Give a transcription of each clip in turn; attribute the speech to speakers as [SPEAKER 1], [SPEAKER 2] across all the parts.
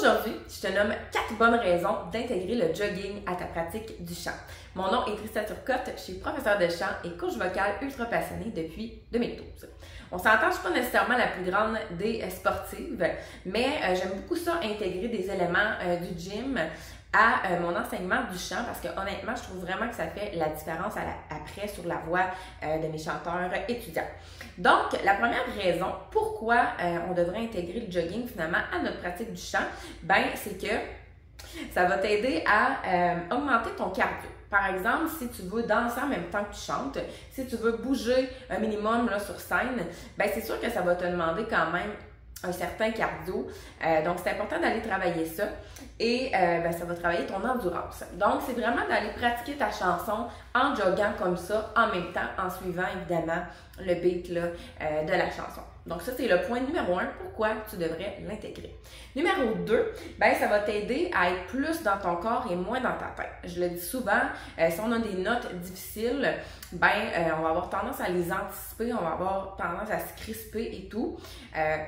[SPEAKER 1] Aujourd'hui, je te nomme 4 bonnes raisons d'intégrer le jogging à ta pratique du chant. Mon nom est Trista Turcotte, je suis professeure de chant et coach vocal ultra passionnée depuis 2012. On s'entend, je ne suis pas nécessairement la plus grande des sportives, mais j'aime beaucoup ça, intégrer des éléments du gym à mon enseignement du chant parce que honnêtement, je trouve vraiment que ça fait la différence après sur la voix de mes chanteurs étudiants. Donc, la première raison pourquoi on devrait intégrer le jogging finalement à notre pratique du chant, ben c'est que ça va t'aider à augmenter ton cardio. Par exemple, si tu veux danser en même temps que tu chantes, si tu veux bouger un minimum là, sur scène, ben c'est sûr que ça va te demander quand même un certain cardio. Donc, c'est important d'aller travailler ça et ça va travailler ton endurance. Donc, c'est vraiment d'aller pratiquer ta chanson en joguant comme ça, en même temps, en suivant évidemment le beat là, de la chanson. Donc, ça, c'est le point numéro 1, pourquoi tu devrais l'intégrer. Numéro 2, ben ça va t'aider à être plus dans ton corps et moins dans ta tête. Je le dis souvent, si on a des notes difficiles, on va avoir tendance à les anticiper, on va avoir tendance à se crisper et tout.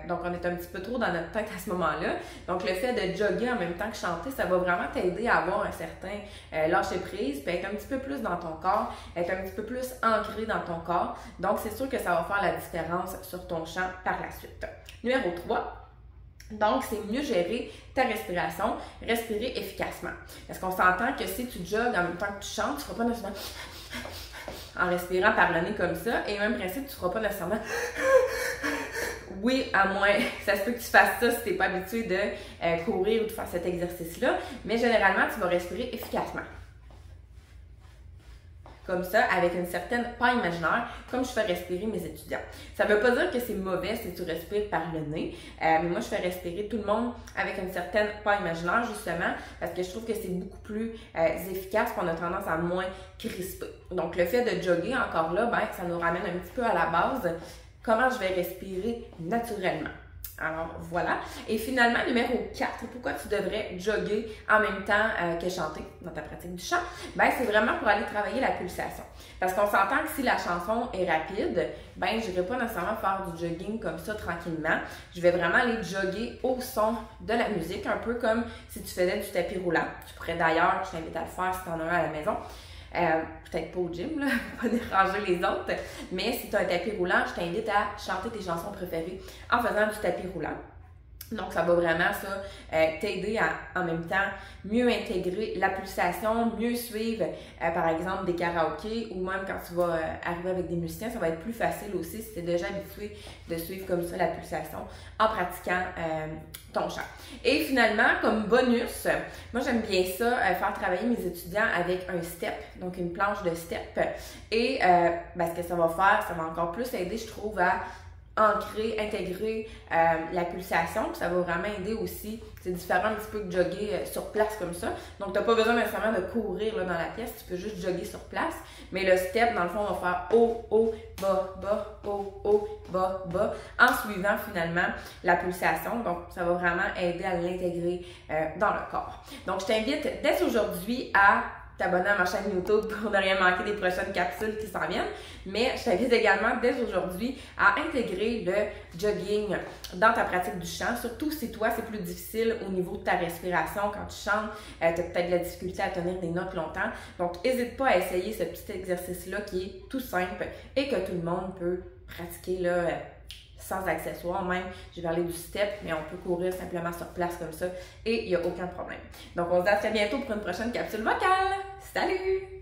[SPEAKER 1] Donc, on est un petit peu trop dans notre tête à ce moment-là. Donc, le fait de jogger en même temps que chanter, ça va vraiment t'aider à avoir un certain lâcher-prise, puis être un petit peu plus dans ton corps, être un petit peu plus ancré dans ton corps. Donc, c'est sûr que ça va faire la différence sur ton chant par la suite. Numéro 3. Donc, c'est mieux gérer ta respiration, respirer efficacement. Parce qu'on s'entend que si tu jogues en même temps que tu chantes, tu ne feras pas nécessairement en respirant par le nez comme ça. Et même principe, tu ne feras pas nécessairement oui, à moins, ça se peut que tu fasses ça si tu n'es pas habitué de courir ou de faire cet exercice-là. Mais généralement, tu vas respirer efficacement. Comme ça, avec une certaine pas imaginaire, comme je fais respirer mes étudiants. Ça ne veut pas dire que c'est mauvais si tu respires par le nez, mais moi, je fais respirer tout le monde avec une certaine pas imaginaire, justement, parce que je trouve que c'est beaucoup plus efficace, qu'on a tendance à moins crisper. Donc, le fait de jogger, encore là, ça nous ramène un petit peu à la base, comment je vais respirer naturellement. Alors, voilà. Et finalement, numéro 4, pourquoi tu devrais jogger en même temps que chanter dans ta pratique du chant? C'est vraiment pour aller travailler la pulsation. Parce qu'on s'entend que si la chanson est rapide, je n'irai pas nécessairement faire du jogging comme ça tranquillement. Je vais vraiment aller jogger au son de la musique, un peu comme si tu faisais du tapis roulant. Tu pourrais d'ailleurs, je t'invite à le faire si tu en as un à la maison. Peut-être pas au gym, là, pour pas déranger les autres, mais si tu as un tapis roulant, je t'invite à chanter tes chansons préférées en faisant du tapis roulant. Donc, ça va vraiment t'aider à, en même temps, mieux intégrer la pulsation, mieux suivre, par exemple, des karaokés ou même quand tu vas arriver avec des musiciens, ça va être plus facile aussi si tu es déjà habitué de suivre comme ça la pulsation en pratiquant ton chant. Et finalement, comme bonus, moi j'aime bien ça, faire travailler mes étudiants avec un step, donc une planche de step. Et ce que ça va faire, ça va encore plus aider, je trouve, à ancrer, intégrer la pulsation, puis ça va vraiment aider aussi. C'est différent un petit peu que jogger sur place comme ça. Donc, tu n'as pas besoin nécessairement de courir là, dans la pièce, tu peux juste jogger sur place. Mais le step, dans le fond, on va faire haut, haut, bas, bas, haut, haut, bas, bas, en suivant finalement la pulsation. Donc, ça va vraiment aider à l'intégrer dans le corps. Donc, je t'invite dès aujourd'hui à t'abonner à ma chaîne YouTube pour ne rien manquer des prochaines capsules qui s'en viennent. Mais je t'invite également dès aujourd'hui à intégrer le jogging dans ta pratique du chant, surtout si toi, c'est plus difficile au niveau de ta respiration. Quand tu chantes, tu as peut-être de la difficulté à tenir des notes longtemps. Donc, n'hésite pas à essayer ce petit exercice-là qui est tout simple et que tout le monde peut pratiquer là, sans accessoires même. J'ai parlé du step, mais on peut courir simplement sur place comme ça et il n'y a aucun problème. Donc, on se dit à très bientôt pour une prochaine capsule vocale. Salut!